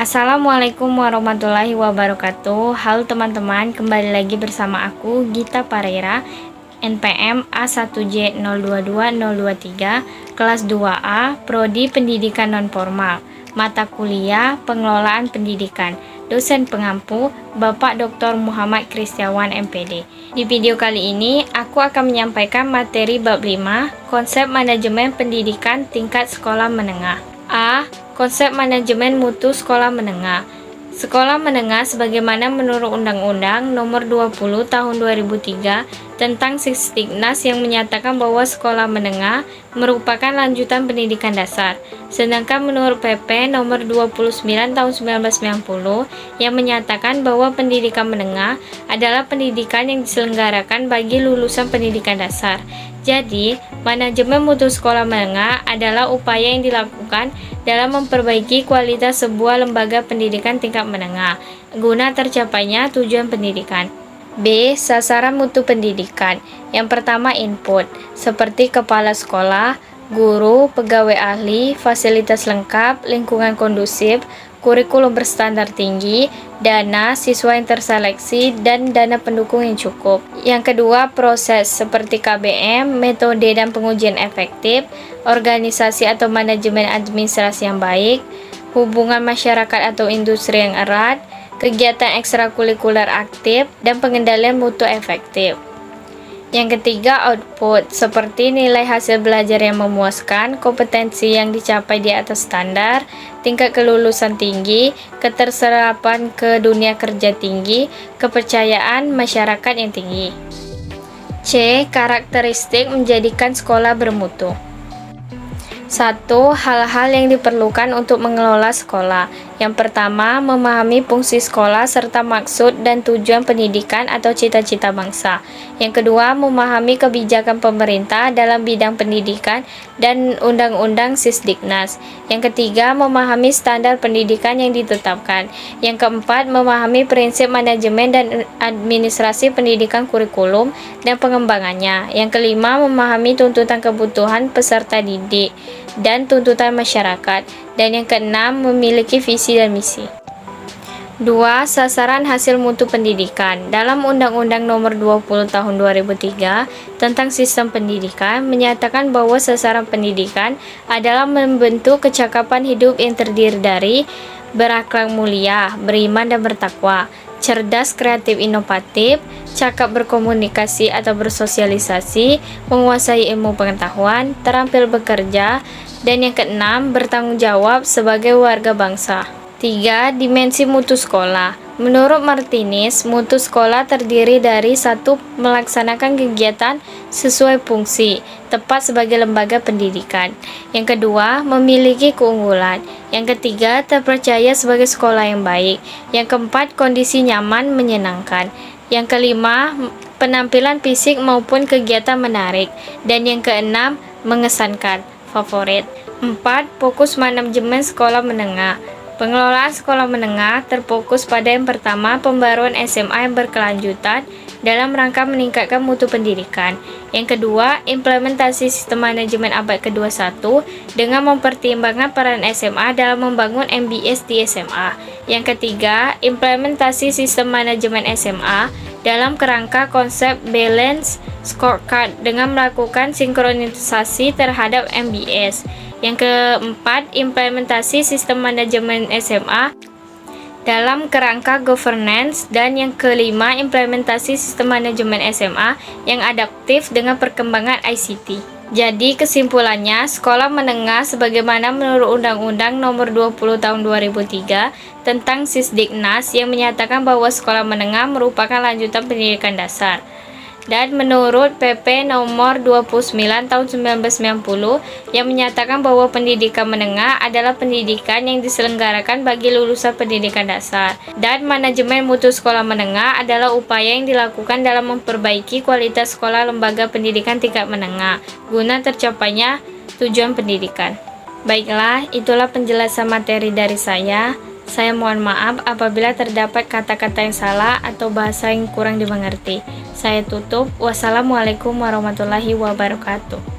Assalamualaikum warahmatullahi wabarakatuh. Halo teman-teman, kembali lagi bersama aku Gita Pareira, NPM A1J022023, kelas 2A, Prodi Pendidikan Nonformal, mata kuliah Pengelolaan Pendidikan, dosen pengampu Bapak Dr. Muhammad Kristiawan MPD. Di video kali ini, aku akan menyampaikan materi bab 5, konsep manajemen pendidikan tingkat sekolah menengah. A. Konsep manajemen mutu sekolah menengah. Sekolah menengah sebagaimana menurut Undang-Undang Nomor 20 Tahun 2003 tentang Sisdiknas yang menyatakan bahwa sekolah menengah merupakan lanjutan pendidikan dasar. Sedangkan menurut PP Nomor 29 Tahun 1990 yang menyatakan bahwa pendidikan menengah adalah pendidikan yang diselenggarakan bagi lulusan pendidikan dasar. Jadi, manajemen mutu sekolah menengah adalah upaya yang dilakukan dalam memperbaiki kualitas sebuah lembaga pendidikan tingkat menengah, guna tercapainya tujuan pendidikan. B. Sasaran mutu pendidikan. Yang pertama, input, seperti kepala sekolah, guru, pegawai ahli, fasilitas lengkap, lingkungan kondusif, kurikulum berstandar tinggi, dana, siswa yang terseleksi, dan dana pendukung yang cukup. Yang kedua, proses, seperti KBM, metode dan pengujian efektif, organisasi atau manajemen administrasi yang baik, hubungan masyarakat atau industri yang erat, kegiatan ekstrakurikuler aktif, dan pengendalian mutu efektif. Yang ketiga, output, seperti nilai hasil belajar yang memuaskan, kompetensi yang dicapai di atas standar, tingkat kelulusan tinggi, keterserapan ke dunia kerja tinggi, kepercayaan masyarakat yang tinggi. C. Karakteristik menjadikan sekolah bermutu. 1. Hal-hal yang diperlukan untuk mengelola sekolah. Yang pertama, memahami fungsi sekolah serta maksud dan tujuan pendidikan atau cita-cita bangsa. Yang kedua, memahami kebijakan pemerintah dalam bidang pendidikan dan Undang-Undang Sisdiknas. Yang ketiga, memahami standar pendidikan yang ditetapkan. Yang keempat, memahami prinsip manajemen dan administrasi pendidikan kurikulum dan pengembangannya. Yang kelima, memahami tuntutan kebutuhan peserta didik dan tuntutan masyarakat. Dan yang keenam, memiliki visi dan misi. 2. Sasaran hasil mutu pendidikan. Dalam Undang-Undang Nomor 20 Tahun 2003 tentang Sistem Pendidikan menyatakan bahwa sasaran pendidikan adalah membentuk kecakapan hidup yang terdiri dari berakhlak mulia, beriman dan bertakwa, cerdas, kreatif, inovatif, cakap berkomunikasi atau bersosialisasi, menguasai ilmu pengetahuan, terampil bekerja, dan yang keenam, bertanggung jawab sebagai warga bangsa. 3. Dimensi mutu sekolah. Menurut Martinez, mutu sekolah terdiri dari 1. Melaksanakan kegiatan sesuai fungsi, tepat sebagai lembaga pendidikan. Yang kedua, memiliki keunggulan. Yang ketiga, terpercaya sebagai sekolah yang baik. Yang keempat, kondisi nyaman, menyenangkan. Yang kelima, penampilan fisik maupun kegiatan menarik. Dan yang keenam, mengesankan, favorit. 4. Fokus manajemen sekolah menengah. Pengelolaan sekolah menengah terfokus pada yang pertama, pembaruan SMA yang berkelanjutan dalam rangka meningkatkan mutu pendidikan. Yang kedua, implementasi sistem manajemen abad ke-21 dengan mempertimbangkan peran SMA dalam membangun MBS di SMA. Yang ketiga, implementasi sistem manajemen SMA dalam kerangka konsep balance scorecard dengan melakukan sinkronisasi terhadap MBS. Yang keempat, implementasi sistem manajemen SMA dalam kerangka governance. Dan yang kelima, implementasi sistem manajemen SMA yang adaptif dengan perkembangan ICT. Jadi kesimpulannya, sekolah menengah sebagaimana menurut Undang-Undang Nomor 20 Tahun 2003 tentang Sisdiknas yang menyatakan bahwa sekolah menengah merupakan lanjutan pendidikan dasar. Dan menurut PP Nomor 29 Tahun 1990 yang menyatakan bahwa pendidikan menengah adalah pendidikan yang diselenggarakan bagi lulusan pendidikan dasar. Dan manajemen mutu sekolah menengah adalah upaya yang dilakukan dalam memperbaiki kualitas sekolah lembaga pendidikan tingkat menengah, guna tercapainya tujuan pendidikan. Baiklah, itulah penjelasan materi dari saya. Saya mohon maaf apabila terdapat kata-kata yang salah atau bahasa yang kurang dimengerti. Saya tutup. Wassalamualaikum warahmatullahi wabarakatuh.